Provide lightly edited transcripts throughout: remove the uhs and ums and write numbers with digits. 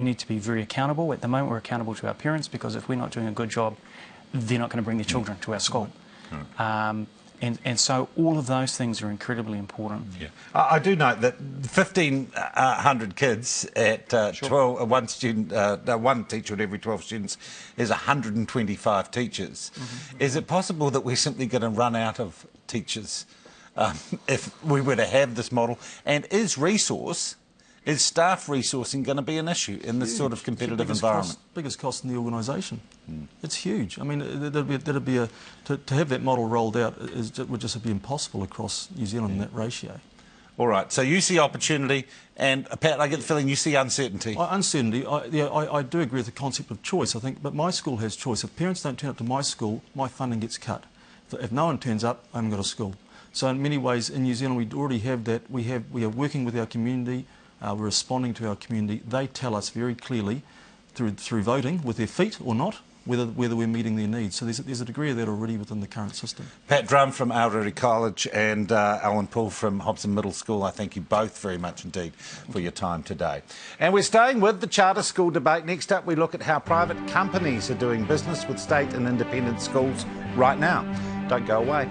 need to be very accountable. At the moment, we're accountable to our parents, because if we're not doing a good job, they're not going to bring their children to our school. And so all of those things are incredibly important. Yeah. I do note that 1,500 kids at 12, one teacher at every 12 students is 125 teachers. Is it possible that we're simply going to run out of teachers if we were to have this model? And is staff resourcing going to be an issue in this sort of competitive environment? Biggest cost in the organisation. It's huge. I mean, to have that model rolled out would just be impossible across New Zealand in that ratio. All right, so you see opportunity, and Pat, I get the feeling you see uncertainty. Uncertainty, I do agree with the concept of choice, I think, but my school has choice. If parents don't turn up to my school, my funding gets cut. If no one turns up, I haven't got a school. So in many ways, in New Zealand, we already have that. We are working with our community. We're responding to our community. They tell us very clearly, through voting, with their feet or not, whether we're meeting their needs. So there's a degree of that already within the current system. Pat Drum from Aorere College and Alan Poole from Hobson Middle School, I thank you both very much indeed for your time today. And we're staying with the charter school debate. Next up, we look at how private companies are doing business with state and independent schools right now. Don't go away.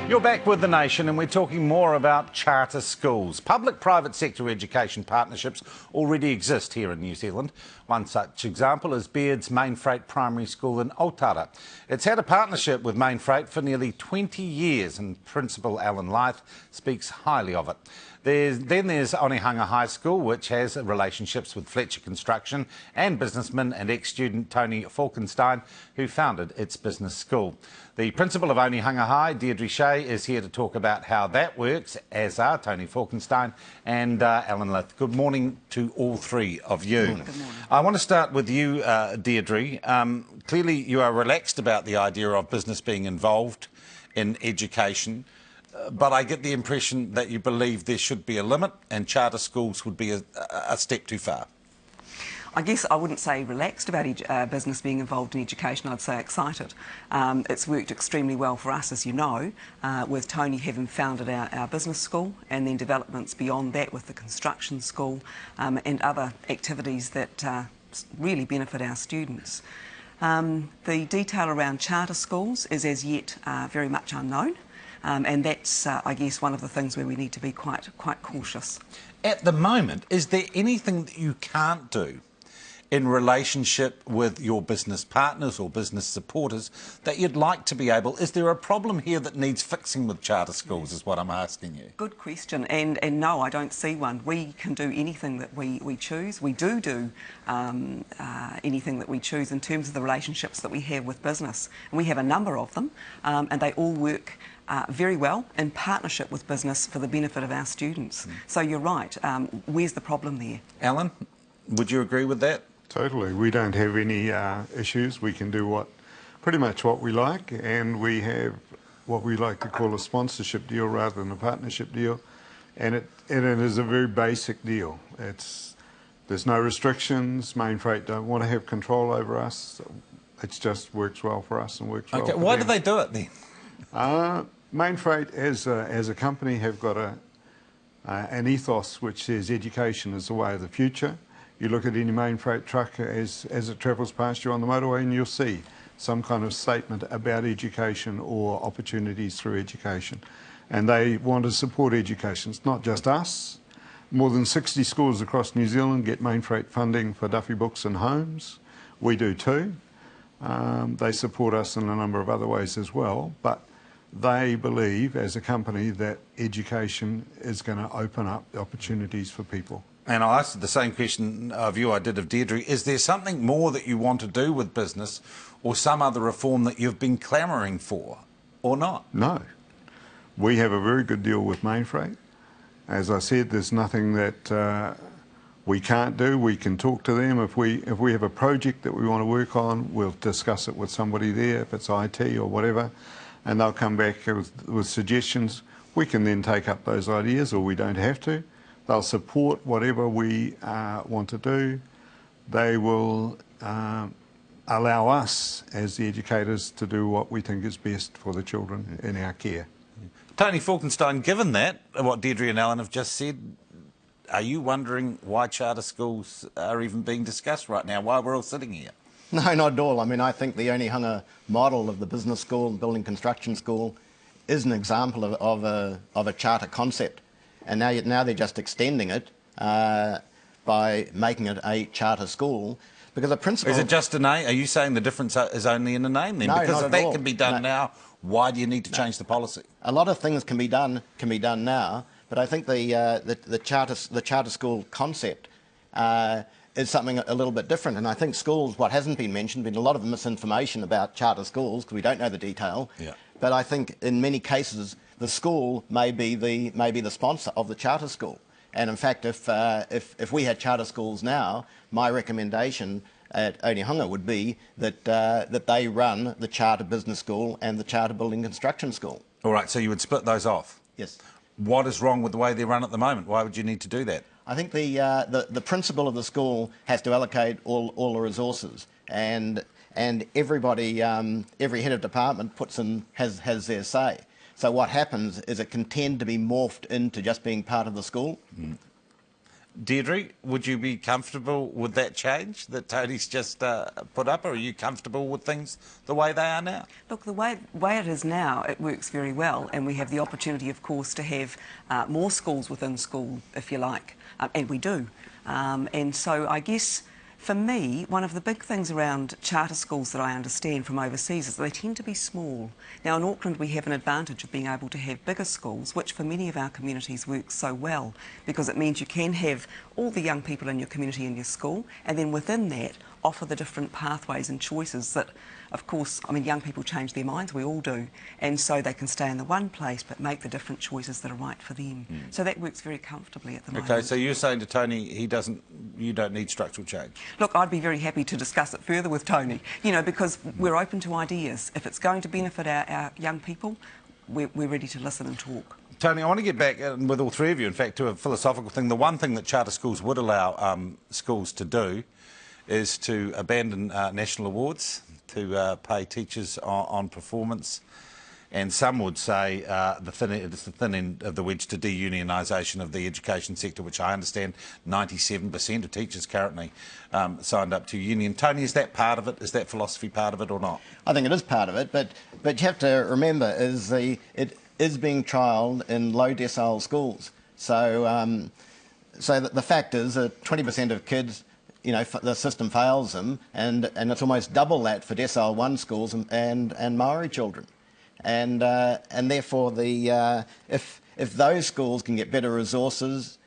You're back with The Nation, and we're talking more about charter schools. Public-private sector education partnerships already exist here in New Zealand. One such example is Baird's Mainfreight Primary School in Otara. It's had a partnership with Mainfreight for nearly 20 years, and Principal Alan Lyth speaks highly of it. Then there's Onehunga High School, which has relationships with Fletcher Construction and businessman and ex-student Tony Falkenstein, who founded its business school. The principal of Onehunga High, Deirdre Shea, is here to talk about how that works, as are Tony Falkenstein and Alan Lyth. Good morning to all three of you. Good morning. I want to start with you, Deirdre. Clearly you are relaxed about the idea of business being involved in education. But I get the impression that you believe there should be a limit, and charter schools would be a step too far. I guess I wouldn't say relaxed about business being involved in education, I'd say excited. It's worked extremely well for us, as you know, with Tony having founded our business school, and then developments beyond that with the construction school and other activities that really benefit our students. The detail around charter schools is as yet very much unknown. And that's, I guess, one of the things where we need to be quite cautious. At the moment, is there anything that you can't do in relationship with your business partners or business supporters that you'd like to be able? Is there a problem here that needs fixing with charter schools, is what I'm asking you? Good question, and no, I don't see one. We can do anything that we choose. We do anything that we choose in terms of the relationships that we have with business. And we have a number of them, and they all work very well in partnership with business for the benefit of our students. So you're right. Where's the problem there? Alan, would you agree with that? Totally. We don't have any issues. We can do pretty much what we like, and we have what we like to call a sponsorship deal rather than a partnership deal, and it is a very basic deal. There's no restrictions. Mainfreight don't want to have control over us. It just works well for us and works well for them. Why do they do it then? Mainfreight, as a company, have got an ethos which says education is the way of the future. You look at any Mainfreight truck as it travels past you on the motorway, and you'll see some kind of statement about education or opportunities through education. And they want to support education. It's not just us. More than 60 schools across New Zealand get Mainfreight funding for Duffy Books and Homes. We do too. They support us in a number of other ways as well, but they believe, as a company, that education is going to open up opportunities for people. And I'll ask the same question of you I did of Deirdre. Is there something more that you want to do with business, or some other reform that you've been clamouring for, or not? No. We have a very good deal with Mainfreight. As I said, there's nothing that we can't do. We can talk to them. If we have a project that we want to work on, we'll discuss it with somebody there, if it's IT or whatever, and they'll come back with suggestions. We can then take up those ideas, or we don't have to. They'll support whatever we want to do. They will allow us as the educators to do what we think is best for the children in our care. Tony Falkenstein, given that, what Deirdre and Alan have just said, are you wondering why charter schools are even being discussed right now, why we're all sitting here? No, not at all. I mean, I think the Onehunga model of the business school and building construction school is an example of a charter concept. And now they're just extending it by making it a charter school. Because the principle... Is it just a name? Are you saying the difference is only in the name then? No, because not if at that all. can be done now, why do you need to change the policy? A lot of things can be done now, but I think the charter school concept is something a little bit different. And I think schools, what hasn't been mentioned, been a lot of misinformation about charter schools because we don't know the detail. Yeah. But I think in many cases the school may be the sponsor of the charter school. And in fact, if we had charter schools now, my recommendation at Onehunga would be that they run the charter business school and the charter building construction school. All right, so you would split those off? Yes. What is wrong with the way they're run at the moment? Why would you need to do that? I think the principal of the school has to allocate all the resources, and everybody, every head of department has their say. So what happens is it can tend to be morphed into just being part of the school. Mm. Deirdre, would you be comfortable with that change that Tony's just put up, or are you comfortable with things the way they are now? Look, the way it is now, it works very well, and we have the opportunity, of course, to have more schools within school, if you like, and we do. And so I guess, for me, one of the big things around charter schools that I understand from overseas is that they tend to be small. Now, in Auckland, we have an advantage of being able to have bigger schools, which for many of our communities works so well, because it means you can have all the young people in your community in your school, and then within that, offer the different pathways and choices that, of course, I mean, young people change their minds, we all do, and so they can stay in the one place but make the different choices that are right for them. So that works very comfortably at the moment. Okay, so you're saying to Tony you don't need structural change? Look, I'd be very happy to discuss it further with Tony, you know, because we're open to ideas. If it's going to benefit our young people, we're ready to listen and talk. Tony, I want to get back with all three of you, in fact, to a philosophical thing. The one thing that charter schools would allow schools to do is to abandon national awards, to pay teachers on performance, and some would say it's the thin end of the wedge to deunionisation of the education sector, which I understand 97% of teachers currently signed up to union. Tony, is that part of it? Is that philosophy part of it or not? I think it is part of it, but you have to remember it is being trialled in low decile schools. So the fact is that 20% of kids, you know, the system fails them, and it's almost double that for decile 1 schools and Maori children, and therefore if those schools can get better resources,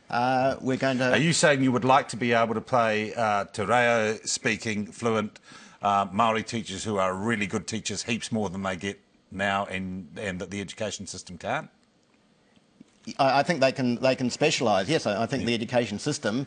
we're going to. Are you saying you would like to be able to play te reo speaking fluent Maori teachers who are really good teachers, heaps more than they get now, and that the education system can't? I think they can specialise. Yes, I think the education system.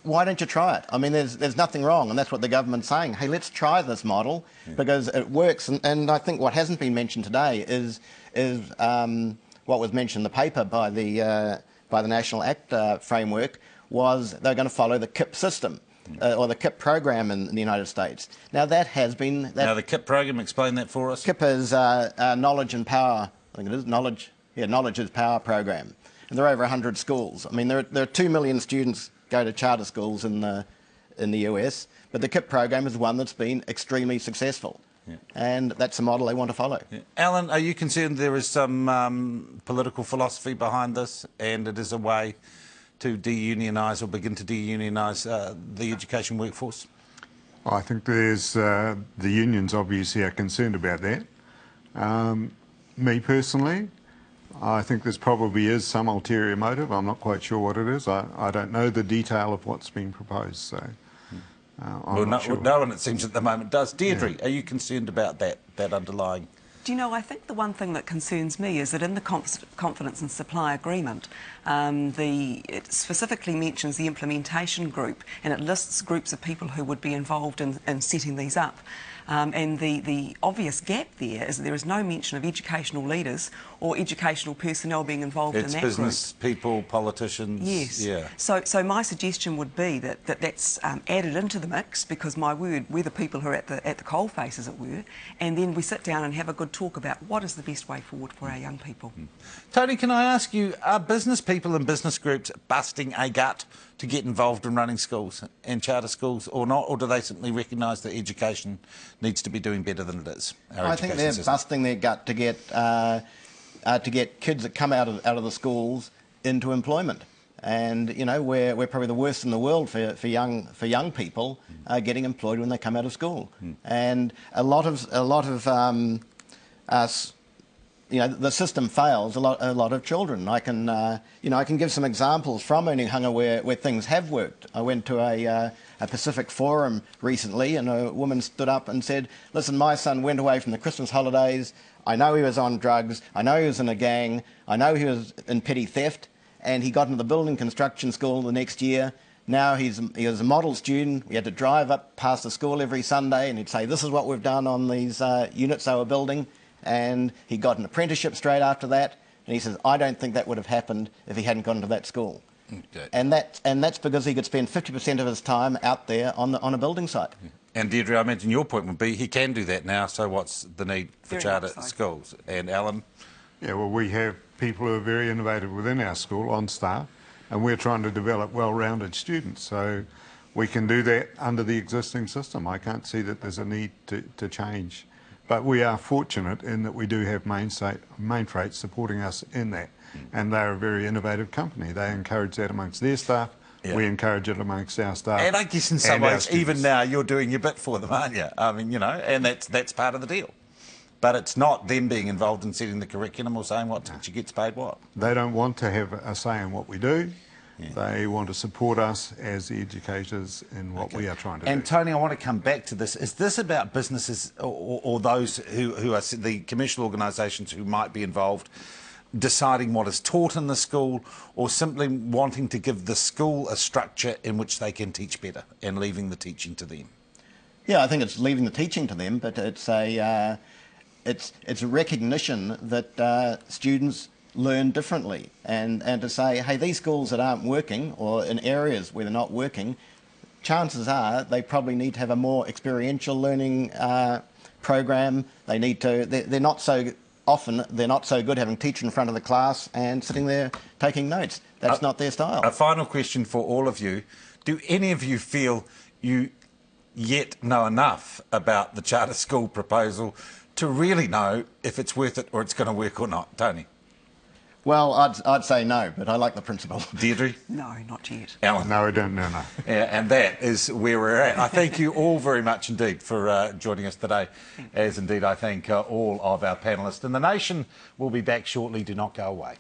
Why don't you try it? I mean, there's nothing wrong, and that's what the government's saying. Hey, let's try this model because it works. And I think what hasn't been mentioned today is what was mentioned in the paper by the National Act framework was they're going to follow the KIP system or the KIP program in the United States. Now that has been Now the KIP program, explain that for us. KIP is Knowledge and Power. I think it is Knowledge. Yeah, Knowledge is Power program, and there are over 100 schools. I mean, there are 2 million students go to charter schools in the US, but the KIP program is one that's been extremely successful, and that's the model they want to follow. Alan, are you concerned there is some political philosophy behind this, and it is a way to deunionise or begin to deunionise the education workforce? I think there's the unions obviously are concerned about that. Me personally, I think there probably is some ulterior motive. I'm not quite sure what it is. I don't know the detail of what's been proposed, so I'm not sure. No one, it seems, at the moment does. Deirdre, are you concerned about that underlying? Do you know, I think the one thing that concerns me is that in the confidence and supply agreement, it specifically mentions the implementation group, and it lists groups of people who would be involved in setting these up. And the obvious gap there is that there is no mention of educational leaders or educational personnel being involved in that group. It's business people, politicians. Yes. Yeah. So my suggestion would be that's added into the mix, because my word, we're the people who are at the coalface, as it were, and then we sit down and have a good talk about what is the best way forward for our young people. Tony, can I ask you, are business people and business groups busting a gut to get involved in running schools and charter schools, or not, or do they simply recognise that education needs to be doing better than it is? I think they're busting their gut to get kids that come out of the schools into employment. And you know, we're probably the worst in the world for young people getting employed when they come out of school. And a lot of us, you know, the system fails a lot of children. I can give some examples from Onehunga where things have worked. I went to a Pacific Forum recently, and a woman stood up and said, "Listen, my son went away from the Christmas holidays. I know he was on drugs. I know he was in a gang. I know he was in petty theft. And he got into the building construction school the next year. Now he was a model student. We had to drive up past the school every Sunday, and he'd say, 'This is what we've done on these units they were building.' And he got an apprenticeship straight after that. And he says, 'I don't think that would have happened if he hadn't gone into that school.' Okay. And that's because he could spend 50% of his time out there on a building site. And Deirdre, I imagine your point would be he can do that now, so what's the need for Very charter much so. schools? And Alan? Yeah, well, we have people who are very innovative within our school on staff, and we're trying to develop well-rounded students. So we can do that under the existing system. I can't see that there's a need to change. But we are fortunate in that we do have Mainfreight supporting us in that. And they're a very innovative company. They encourage that amongst their staff. Yeah. We encourage it amongst our staff. And I guess in some and our ways, even students. now, you're doing your bit for them, aren't you? I mean, you know, and that's part of the deal. But it's not them being involved in setting the curriculum or saying what teacher gets paid what. They don't want to have a say in what we do. Yeah. They want to support us as the educators in what we are trying to do. And Tony, I want to come back to this. Is this about businesses or those who are the commercial organisations who might be involved deciding what is taught in the school, or simply wanting to give the school a structure in which they can teach better and leaving the teaching to them? Yeah, I think it's leaving the teaching to them, but it's a recognition that students learn differently, and to say, hey, these schools that aren't working, or in areas where they're not working, chances are they probably need to have a more experiential learning program. They need to. They're not so good having a teacher in front of the class and sitting there taking notes. That's not their style. A final question for all of you: do any of you feel you yet know enough about the charter school proposal to really know if it's worth it or it's going to work or not? Tony? Well, I'd say no, but I like the principle. Deirdre? No, not yet. Alan? No, I don't know. No. Yeah, and that is where we're at. I thank you all very much indeed for joining us today, as indeed I thank all of our panellists. And The Nation will be back shortly. Do not go away.